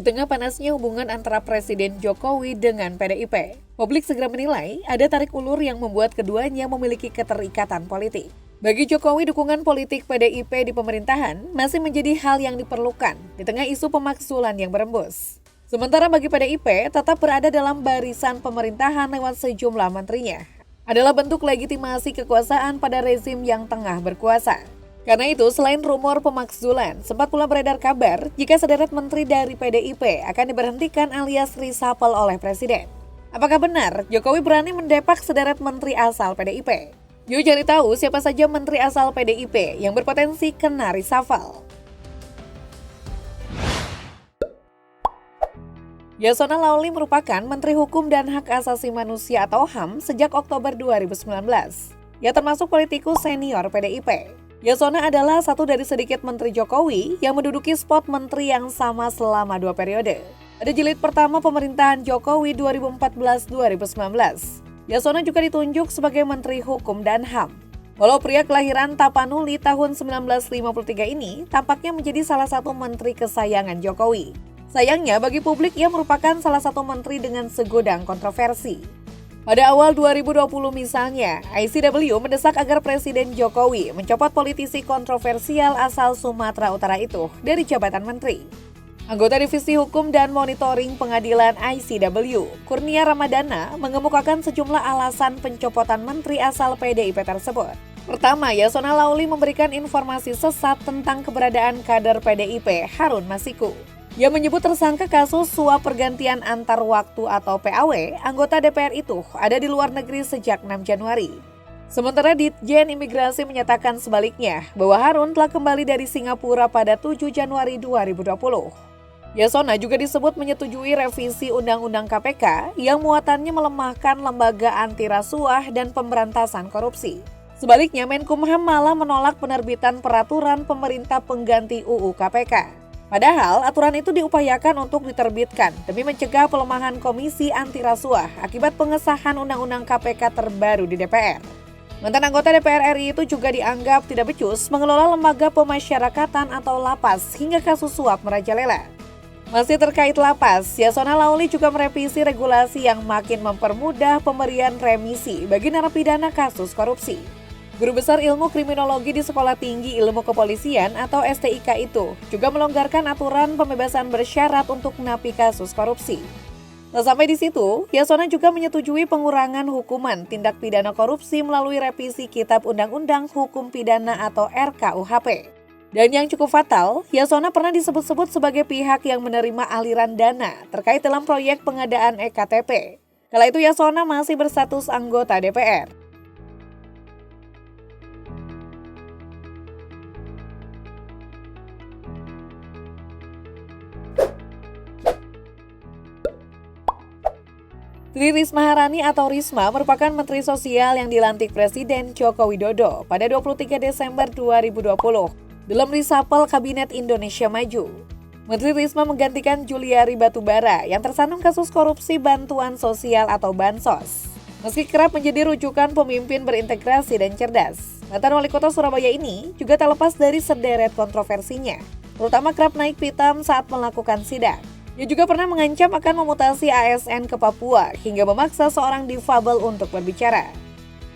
Di tengah panasnya hubungan antara Presiden Jokowi dengan PDIP, publik segera menilai ada tarik ulur yang membuat keduanya memiliki keterikatan politik. Bagi Jokowi, dukungan politik PDIP di pemerintahan masih menjadi hal yang diperlukan di tengah isu pemakzulan yang berembus. Sementara bagi PDIP, tetap berada dalam barisan pemerintahan lewat sejumlah menterinya adalah bentuk legitimasi kekuasaan pada rezim yang tengah berkuasa. Karena itu, selain rumor pemakzulan, sempat pula beredar kabar jika sederet menteri dari PDIP akan diberhentikan alias reshuffle oleh Presiden. Apakah benar Jokowi berani mendepak sederet menteri asal PDIP? Yuk cari tahu siapa saja menteri asal PDIP yang berpotensi kena reshuffle. Yasona Lawli merupakan Menteri Hukum dan Hak Asasi Manusia atau HAM sejak Oktober 2019. Ia termasuk politikus senior PDIP. Yasona adalah satu dari sedikit menteri Jokowi yang menduduki spot menteri yang sama selama 2 periode. Pada jilid pertama pemerintahan Jokowi 2014-2019, Yasona juga ditunjuk sebagai Menteri Hukum dan HAM. Walau pria kelahiran Tapanuli tahun 1953 ini tampaknya menjadi salah satu menteri kesayangan Jokowi. Sayangnya bagi publik ia merupakan salah satu menteri dengan segudang kontroversi. Pada awal 2020 misalnya, ICW mendesak agar Presiden Jokowi mencopot politisi kontroversial asal Sumatera Utara itu dari jabatan menteri. Anggota Divisi Hukum dan Monitoring Pengadilan ICW, Kurnia Ramadana, mengemukakan sejumlah alasan pencopotan menteri asal PDIP tersebut. Pertama, Yasona Lawli memberikan informasi sesat tentang keberadaan kader PDIP Harun Masiku. Ia menyebut tersangka kasus suap pergantian antar waktu atau PAW, anggota DPR itu ada di luar negeri sejak 6 Januari. Sementara Ditjen Imigrasi menyatakan sebaliknya, bahwa Harun telah kembali dari Singapura pada 7 Januari 2020. Yasona juga disebut menyetujui revisi Undang-Undang KPK yang muatannya melemahkan lembaga anti rasuah dan pemberantasan korupsi. Sebaliknya, Menkumham malah menolak penerbitan peraturan pemerintah pengganti UU KPK. Padahal aturan itu diupayakan untuk diterbitkan demi mencegah pelemahan Komisi Anti Rasuah akibat pengesahan Undang-Undang KPK terbaru di DPR. Mantan anggota DPR RI itu juga dianggap tidak becus mengelola lembaga pemasyarakatan atau lapas hingga kasus suap merajalela. Masih terkait lapas, Yasona Lawli juga merevisi regulasi yang makin mempermudah pemberian remisi bagi narapidana kasus korupsi. Guru Besar Ilmu Kriminologi di Sekolah Tinggi Ilmu Kepolisian atau STIK itu juga melonggarkan aturan pembebasan bersyarat untuk napi kasus korupsi. Tak sampai di situ, Yasona juga menyetujui pengurangan hukuman tindak pidana korupsi melalui revisi Kitab Undang-Undang Hukum Pidana atau RKUHP. Dan yang cukup fatal, Yasona pernah disebut-sebut sebagai pihak yang menerima aliran dana terkait dalam proyek pengadaan EKTP. Kala itu Yasona masih berstatus anggota DPR. Tri Risma Harani atau Risma merupakan Menteri Sosial yang dilantik Presiden Joko Widodo pada 23 Desember 2020 dalam reshuffle Kabinet Indonesia Maju. Menteri Risma menggantikan Juliari Batubara yang tersandung kasus korupsi bantuan sosial atau Bansos. Meski kerap menjadi rujukan pemimpin berintegrasi dan cerdas, mantan Wali Kota Surabaya ini juga tak lepas dari sederet kontroversinya, terutama kerap naik pitam saat melakukan sidang. Ia juga pernah mengancam akan memutasi ASN ke Papua hingga memaksa seorang difabel untuk berbicara.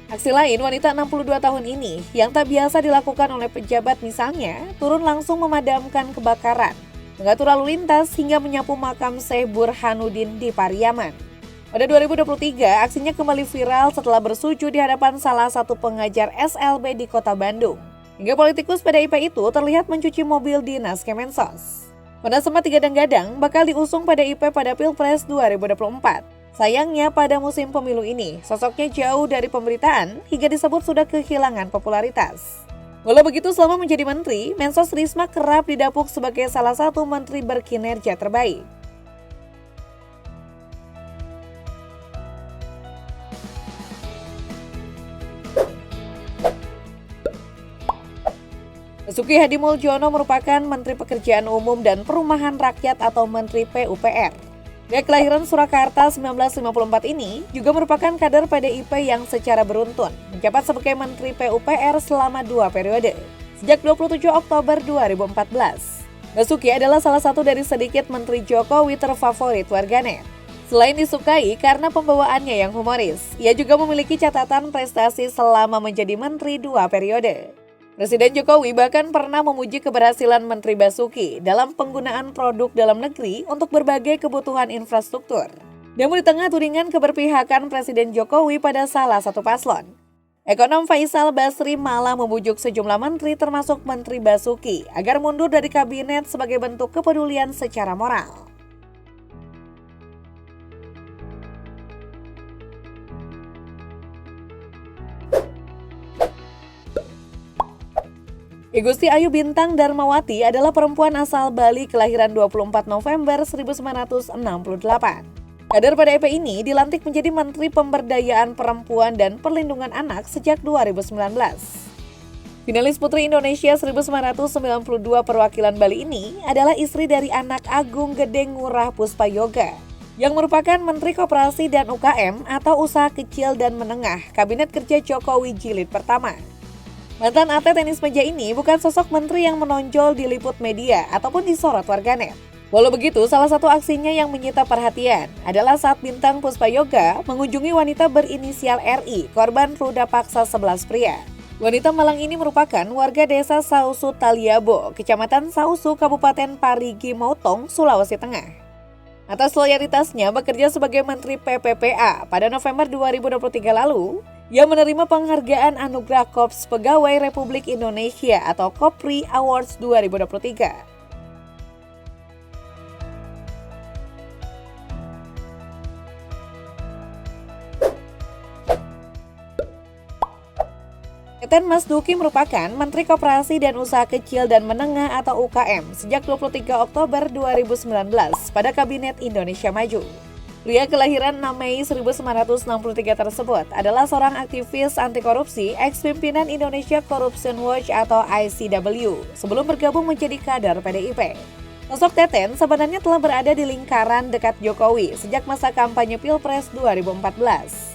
Aksi lain, wanita 62 tahun ini yang tak biasa dilakukan oleh pejabat misalnya, turun langsung memadamkan kebakaran, mengatur lalu lintas hingga menyapu makam Syekh Burhanuddin di Pariaman. Pada 2023, aksinya kembali viral setelah bersujud di hadapan salah satu pengajar SLB di Kota Bandung. Hingga politikus PDIP itu terlihat mencuci mobil dinas Kemensos. Pada sempat digadang-gadang bakal diusung PDIP pada Pilpres 2024. Sayangnya pada musim pemilu ini, sosoknya jauh dari pemberitaan hingga disebut sudah kehilangan popularitas. Walau begitu, selama menjadi menteri, Mensos Risma kerap didapuk sebagai salah satu menteri berkinerja terbaik. Basuki Hadimuljono merupakan Menteri Pekerjaan Umum dan Perumahan Rakyat atau Menteri PUPR. Dia kelahiran Surakarta 1954 ini juga merupakan kader PDIP yang secara beruntun menjabat sebagai Menteri PUPR selama 2 periode, sejak 27 Oktober 2014. Basuki adalah salah satu dari sedikit menteri Jokowi terfavorit warganet. Selain disukai karena pembawaannya yang humoris, ia juga memiliki catatan prestasi selama menjadi menteri 2 periode. Presiden Jokowi bahkan pernah memuji keberhasilan Menteri Basuki dalam penggunaan produk dalam negeri untuk berbagai kebutuhan infrastruktur. Namun di tengah tudingan keberpihakan Presiden Jokowi pada salah satu paslon, Ekonom Faisal Basri malah membujuk sejumlah menteri termasuk Menteri Basuki agar mundur dari kabinet sebagai bentuk kepedulian secara moral. Igusti Ayu Bintang Darmawati adalah perempuan asal Bali kelahiran 24 November 1968. Kader PDIP ini dilantik menjadi Menteri Pemberdayaan Perempuan dan Perlindungan Anak sejak 2019. Finalis Putri Indonesia 1992 perwakilan Bali ini adalah istri dari anak Agung Gede Ngurah Puspayoga, yang merupakan Menteri Koperasi dan UKM atau Usaha Kecil dan Menengah Kabinet Kerja Jokowi Jilid Pertama. Mantan atlet tenis meja ini bukan sosok menteri yang menonjol di liput media ataupun disorot warganet. Walau begitu, salah satu aksinya yang menyita perhatian adalah saat Bintang Puspayoga mengunjungi wanita berinisial RI, korban ruda paksa 11 pria. Wanita Malang ini merupakan warga desa Sausu Taliabo, Kecamatan Sausu, Kabupaten Parigi Motong, Sulawesi Tengah. Atas loyalitasnya bekerja sebagai Menteri PPPA pada November 2023 lalu, ia menerima penghargaan Anugerah Korps Pegawai Republik Indonesia atau Kopri Awards 2023. Teten Mas Duki merupakan Menteri Koperasi dan Usaha Kecil dan Menengah atau UKM sejak 23 Oktober 2019 pada Kabinet Indonesia Maju. Pria kelahiran 6 Mei 1963 tersebut adalah seorang aktivis anti korupsi ex-pimpinan Indonesia Corruption Watch atau ICW sebelum bergabung menjadi kader PDIP. Sosok Teten sebenarnya telah berada di lingkaran dekat Jokowi sejak masa kampanye Pilpres 2014.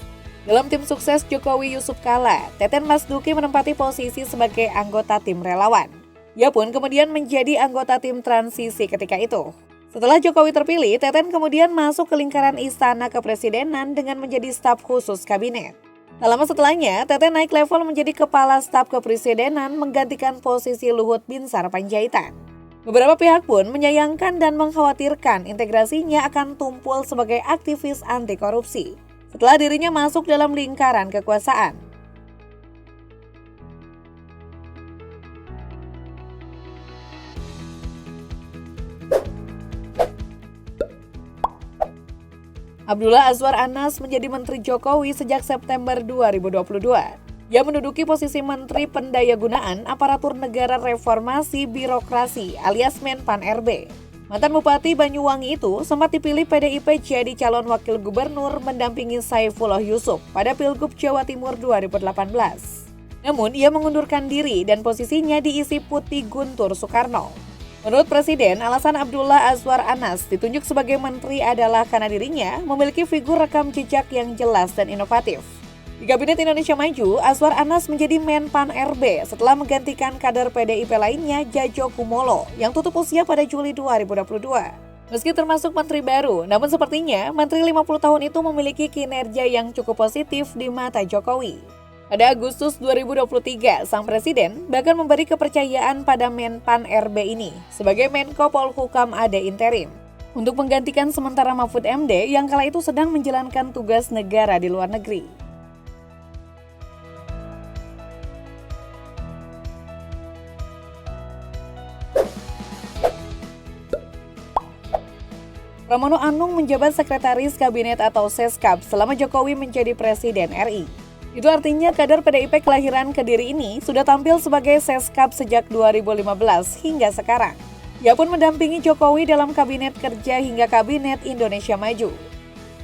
Dalam tim sukses Jokowi Yusuf Kala, Teten Mas Duki menempati posisi sebagai anggota tim relawan. Ia pun kemudian menjadi anggota tim transisi ketika itu. Setelah Jokowi terpilih, Teten kemudian masuk ke lingkaran Istana Kepresidenan dengan menjadi staf khusus kabinet. Tak lama setelahnya, Teten naik level menjadi Kepala Staf Kepresidenan menggantikan posisi Luhut Binsar Panjaitan. Beberapa pihak pun menyayangkan dan mengkhawatirkan integrasinya akan tumpul sebagai aktivis anti korupsi setelah dirinya masuk dalam lingkaran kekuasaan. Abdullah Azwar Anas menjadi Menteri Jokowi sejak September 2022. Ia menduduki posisi Menteri Pendayagunaan Aparatur Negara Reformasi Birokrasi alias Menpan RB. Mantan Bupati Banyuwangi itu sempat dipilih PDIP jadi calon wakil gubernur mendampingi Saifullah Yusuf pada Pilgub Jawa Timur 2018. Namun ia mengundurkan diri dan posisinya diisi Putih Guntur Soekarno. Menurut Presiden, alasan Abdullah Azwar Anas ditunjuk sebagai menteri adalah karena dirinya memiliki figur rekam jejak yang jelas dan inovatif. Di Kabinet Indonesia Maju, Azwar Anas menjadi Menpan RB setelah menggantikan kader PDIP lainnya Djadjo Kumolo yang tutup usia pada Juli 2022. Meski termasuk menteri baru, namun sepertinya menteri 50 tahun itu memiliki kinerja yang cukup positif di mata Jokowi. Pada Agustus 2023, sang presiden bahkan memberi kepercayaan pada Menpan RB ini sebagai Menko Polhukam AD interim untuk menggantikan sementara Mahfud MD yang kala itu sedang menjalankan tugas negara di luar negeri. Pramono Anung menjabat Sekretaris Kabinet atau Seskap selama Jokowi menjadi Presiden RI. Itu artinya kader PDIP kelahiran Kediri ini sudah tampil sebagai Seskap sejak 2015 hingga sekarang. Ia pun mendampingi Jokowi dalam Kabinet Kerja hingga Kabinet Indonesia Maju.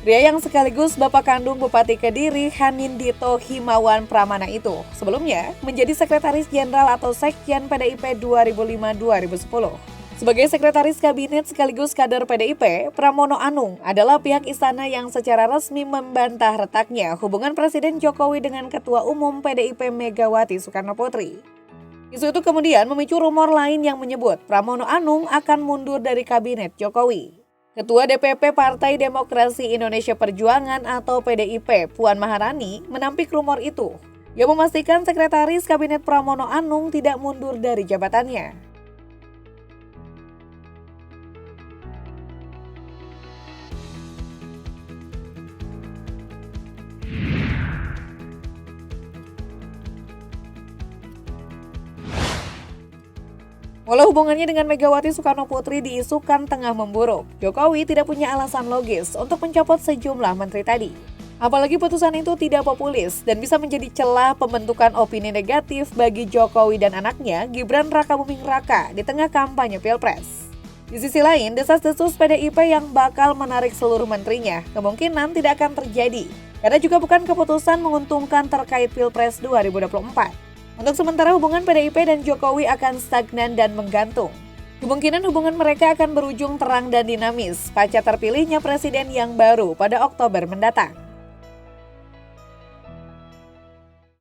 Pria yang sekaligus bapak kandung Bupati Kediri Hanindito Himawan Pramana itu sebelumnya menjadi Sekretaris Jenderal atau Sekjen PDIP 2005-2010. Sebagai Sekretaris Kabinet sekaligus kader PDIP, Pramono Anung adalah pihak istana yang secara resmi membantah retaknya hubungan Presiden Jokowi dengan Ketua Umum PDIP Megawati Soekarnoputri. Isu itu kemudian memicu rumor lain yang menyebut Pramono Anung akan mundur dari kabinet Jokowi. Ketua DPP Partai Demokrasi Indonesia Perjuangan atau PDIP, Puan Maharani, menampik rumor itu. Ia memastikan Sekretaris Kabinet Pramono Anung tidak mundur dari jabatannya. Walau hubungannya dengan Megawati Soekarnoputri diisukan tengah memburuk, Jokowi tidak punya alasan logis untuk mencopot sejumlah menteri tadi. Apalagi putusan itu tidak populis dan bisa menjadi celah pembentukan opini negatif bagi Jokowi dan anaknya Gibran Rakabuming Raka di tengah kampanye Pilpres. Di sisi lain, desas-desus PDIP yang bakal menarik seluruh menterinya kemungkinan tidak akan terjadi karena juga bukan keputusan menguntungkan terkait Pilpres 2024. Untuk sementara hubungan PDIP dan Jokowi akan stagnan dan menggantung. Kemungkinan hubungan mereka akan berujung terang dan dinamis pasca terpilihnya presiden yang baru pada Oktober mendatang.